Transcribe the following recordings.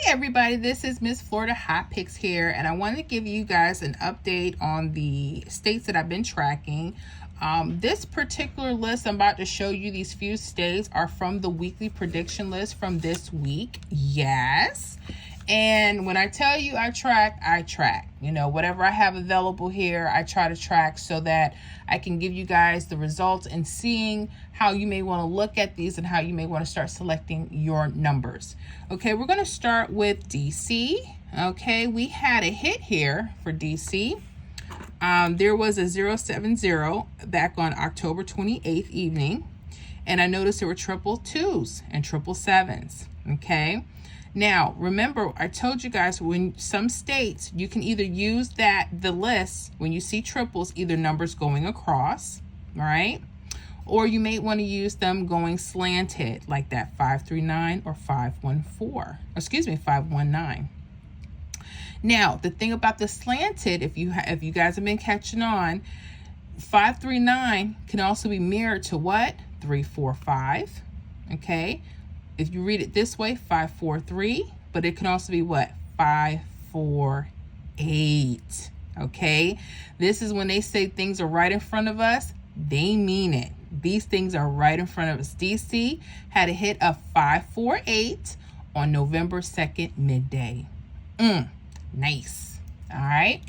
everybody, this is Miss Florida Hot Picks here, and I want to give you guys an update on the states that I've been tracking. This particular list I'm about to show you, these few states, are from the weekly prediction list from this week. Yes. And when I tell you I track. You know, whatever I have available here, I try to track so that I can give you guys the results and seeing how you may want to look at these and how you may want to start selecting your numbers. Okay, we're going to start with DC. Okay, we had a hit here for DC. There was a 070 back on October 28th evening. And I noticed there were triple twos and triple sevens. Okay. Now, remember, I told you guys when some states, you can either use the list, when you see triples, either numbers going across, right? Or you may want to use them going slanted, like that 539 or 519. Now, the thing about the slanted, if you guys have been catching on, 539 can also be mirrored to what? 345, okay? If you read it this way, 543, but it can also be what? 548, okay? This is when they say things are right in front of us, they mean it. These things are right in front of us. DC had a hit of 548 on November 2nd, midday. Nice. All right.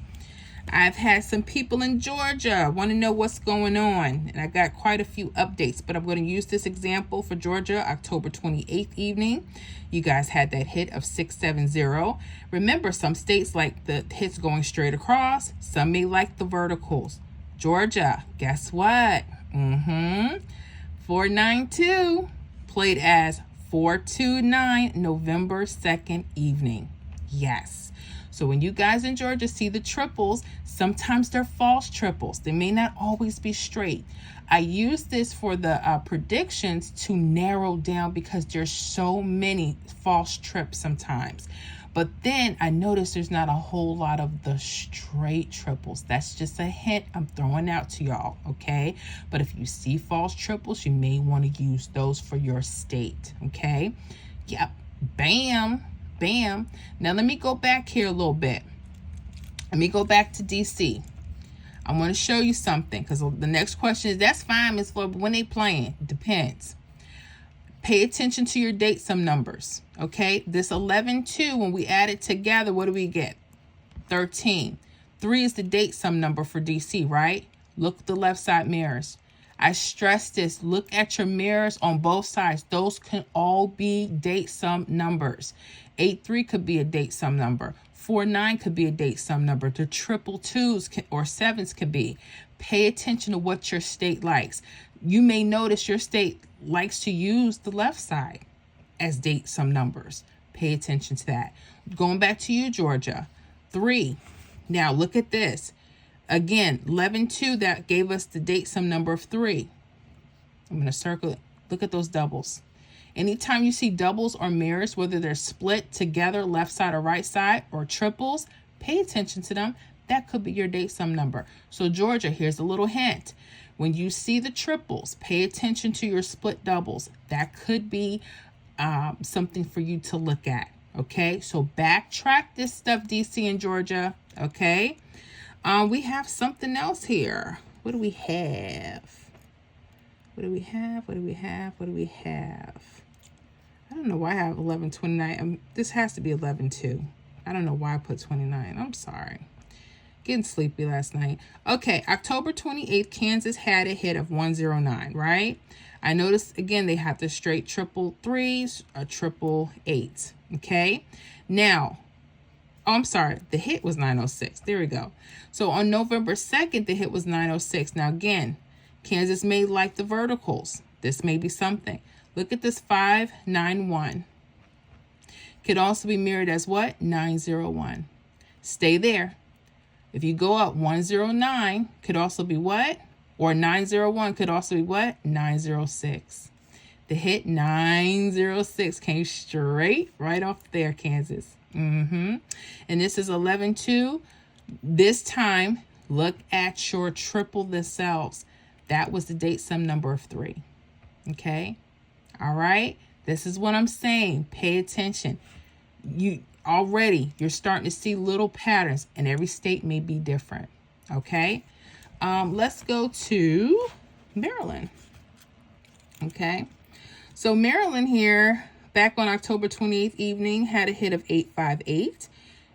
I've had some people in Georgia want to know what's going on, and I got quite a few updates, but I'm going to use this example for Georgia, October 28th evening. You guys had that hit of 670. Remember, some states like the hits going straight across. Some may like the verticals. Georgia, guess what? 492 played as 429 November 2nd evening. Yes. So when you guys in Georgia see the triples, sometimes they're false triples. They may not always be straight. I use this for the predictions to narrow down because there's so many false trips sometimes. But then I notice there's not a whole lot of the straight triples. That's just a hint I'm throwing out to y'all, okay? But if you see false triples, you may want to use those for your state, okay? Yep, bam. Bam. Now let me go back here a little bit. Let me go back to DC. I want to show you something because the next question is, that's fine, Miss Florida, but when they playing, it depends. Pay attention to your date sum numbers. Okay, this 11-2, when we add it together, what do we get? 13. 3 is the date sum number for DC, right? Look at the left side mirrors. I stress this. Look at your mirrors on both sides. Those can all be date sum numbers. 8-3 could be a date sum number. 4-9 could be a date sum number. The triple twos or sevens could be. Pay attention to what your state likes. You may notice your state likes to use the left side as date sum numbers. Pay attention to that. Going back to you, Georgia. 3. Now look at this. Again, 11-2, that gave us the date sum number of 3. I'm going to circle it. Look at those doubles. Anytime you see doubles or mirrors, whether they're split together, left side or right side, or triples, pay attention to them. That could be your date sum number. So Georgia, here's a little hint. When you see the triples, pay attention to your split doubles. That could be something for you to look at. Okay, so backtrack this stuff, DC and Georgia. Okay. We have something else here. What do we have? What do we have? What do we have? What do we have? I don't know why I have 11-29. This has to be 11-2. I don't know why I put 29. I'm sorry. Getting sleepy last night. Okay, October 28th, Kansas had a hit of 109, right? I noticed, again, they had the straight triple threes, a triple eights, okay? Now, oh, I'm sorry. The hit was 906. There we go. So on November 2nd, the hit was 906. Now, again, Kansas may like the verticals. This may be something. Look at this 591. Could also be mirrored as what? 901. Stay there. If you go up, 109 could also be what? Or 901 could also be what? 906. The hit 906 came straight right off there, Kansas. And this is 11-2. This time, look at your triple themselves. That was the date sum number of 3. Okay? All right? This is what I'm saying. Pay attention. already you're starting to see little patterns, and every state may be different. Okay, let's go to Maryland. Okay, so Maryland here, back on October 28th evening, had a hit of 858.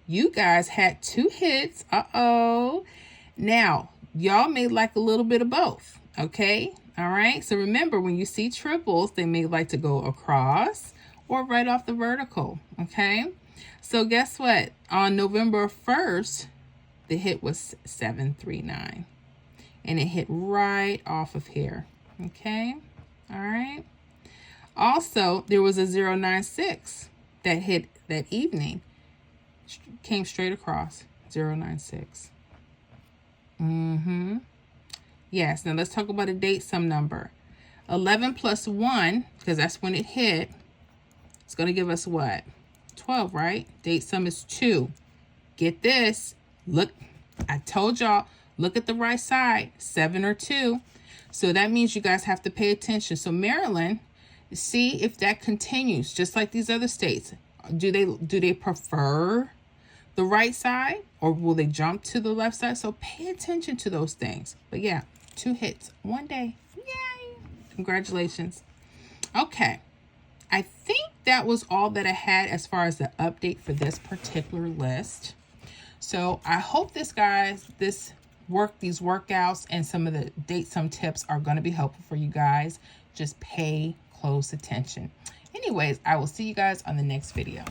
You guys had 2 hits. Now, y'all may like a little bit of both. Okay, all right. So remember, when you see triples, they may like to go across or right off the vertical. Okay, so guess what? On November 1st, the hit was 739, and it hit right off of here. Okay, all right. Also, there was a 096 that hit that evening. Came straight across, 096. Yes, now let's talk about a date sum number. 11 plus 1, because that's when it hit, it's going to give us what? 12, right? Date sum is 2. Get this. Look, I told y'all, look at the right side, 7 or 2. So that means you guys have to pay attention. So Maryland, see if that continues, just like these other states. Do they prefer the right side, or will they jump to the left side? So pay attention to those things. But yeah, 2 hits one day. Yay! Congratulations. Okay, I think that was all that I had as far as the update for this particular list. So I hope these workouts and some of the date sum tips are going to be helpful for you guys. Just pay close attention. Anyways, I will see you guys on the next video.